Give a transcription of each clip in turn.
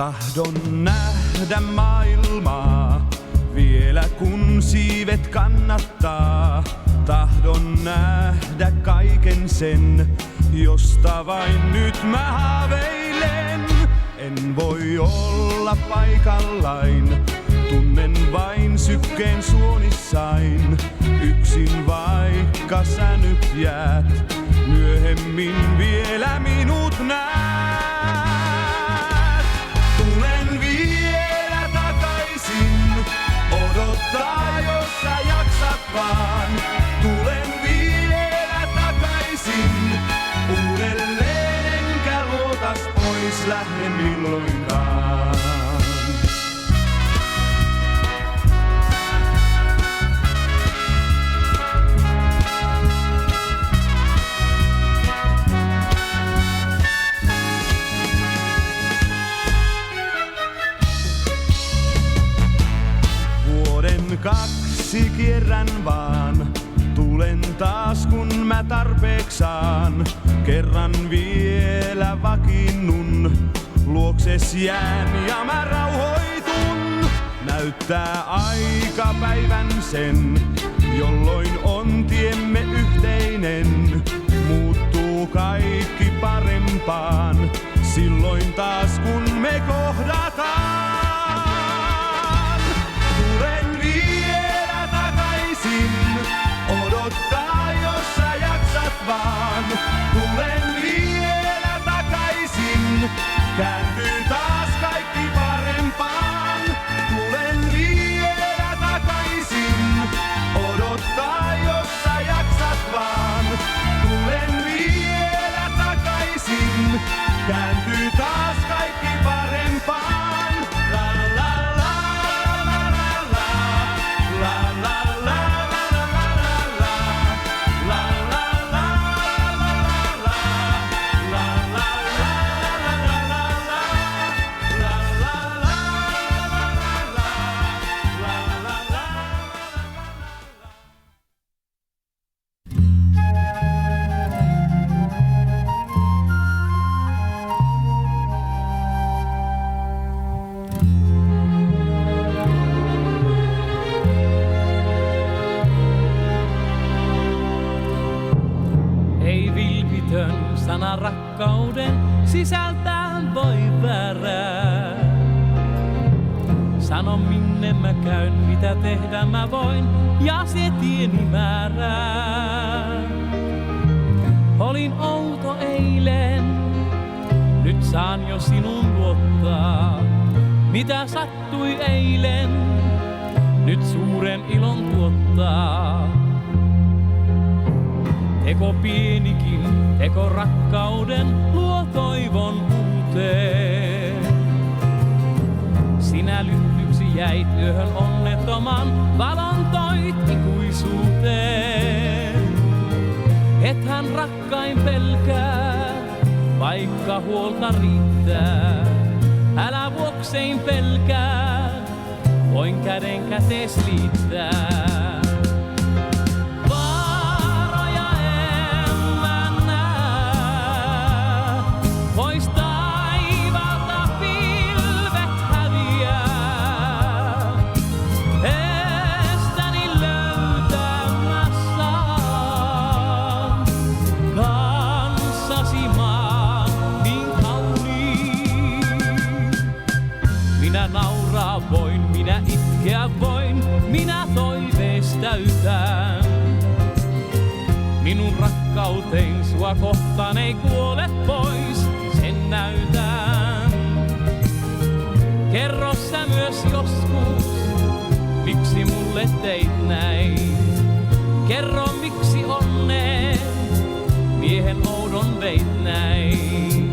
Tahdon nähdä maailmaa, vielä kun siivet kannattaa. Tahdon nähdä kaiken sen, josta vain nyt mä haaveilen. En voi olla paikallain, tunnen vain sykkeen suonissain. Yksin vaikka sä nyt jäät, myöhemmin vielä minut näet. Tulen vielä takaisin, odottaa jos sä jaksat vaan. Tulen vielä takaisin, uudelleen enkä luotas pois lähde milloinkaan. Kaksi kierrän vaan, tulen taas kun mä tarpeeksi saan. Kerran vielä vakiinnun, luokses jään ja mä rauhoitun. Näyttää aika päivän sen, jolloin on tiemme yhteinen. Muuttuu kaikki parempaan, silloin taas kun me kohdataan. Odottaa jos sä jaksat vaan. Tulen vielä takaisin, kääntyy taas kaikki parempaan. Tulen vielä takaisin, odottaa jos sä jaksat vaan. Tulen vielä takaisin, kääntyy taas kaikki parempaan. Sana rakkauden sisältää voi väärää. Sano minne mä käyn, mitä tehdä mä voin, ja se tieni määrää. Olin outo eilen, nyt saan jo sinun luottaa. Mitä sattui eilen, nyt suuren ilon tuottaa. Teko pienikin, teko rakkauden, luo toivon uuteen. Sinä lyhdyksi jäit yöhön onnettoman, valon toit ikuisuuteen. Ethän rakkain pelkää, vaikka huolta riittää. Älä vuoksein pelkää, voin käden kätees liittää. Voin, minä itkeä voin, minä toivees täytän. Minun rakkauteen sua kohtaan ei kuole pois, sen näytän. Kerro sä myös joskus, miksi mulle teit näin. Kerro miksi onneen, miehen oudon veit näin.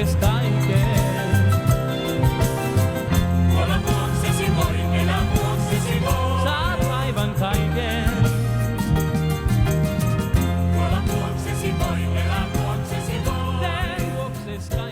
juokses kaiken. Olla vuoksesi voi, elää vuoksesi voi. Saat aivan kaiken. Olla vuoksesi voi, elää vuoksesi voi. Tee juokses kaiken.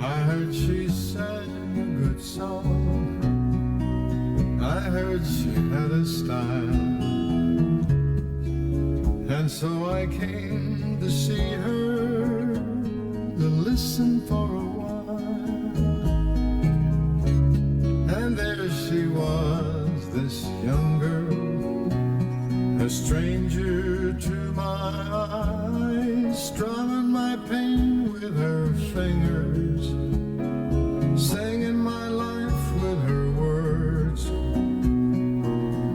I heard she sang a good song. I heard she had a style. And so I came to see her, to listen for a while. And there she was, this young girl, a stranger to my eyes, strumming my pain with her fingers, singing my life with her words,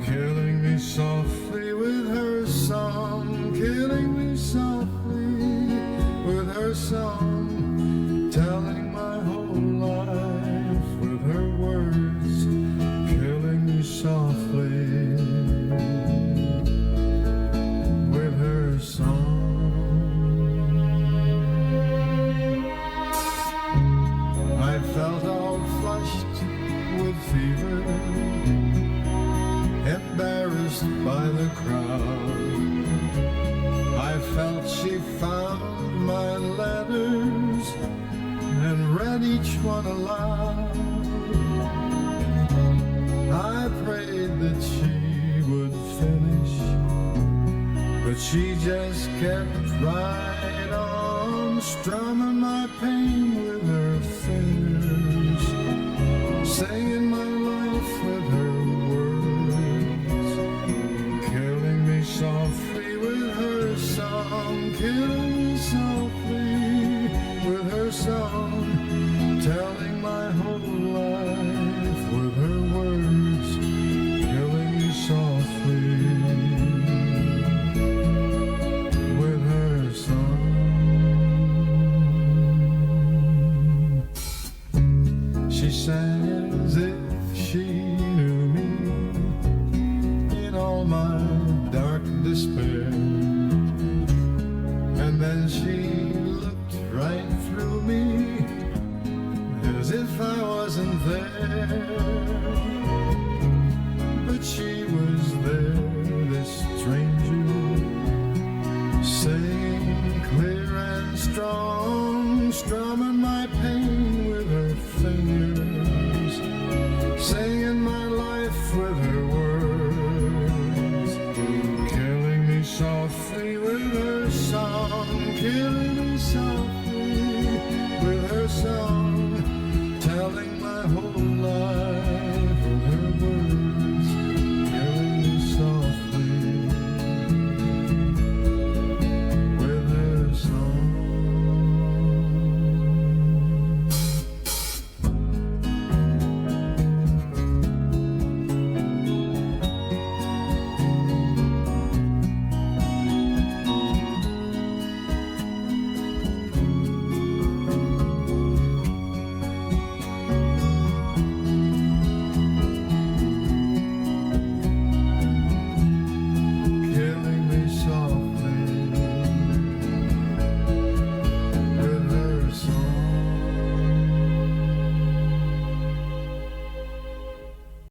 killing me softly with her song, killing me softly with her song, telling my whole life with her words, killing me softly with her song. I felt all flushed with fever, embarrassed by the crowd. I felt she found my letters and read each one aloud. I prayed that she would finish, but she just kept right on, strumming my pain with her fingers, singing my life with her words, killing me softly with her song, killing me softly with her song, telling my whole life with her words, killing me softly with her song. She sang as if she knew me in all my dark despair, and then she looked right through me as if I wasn't there, but she was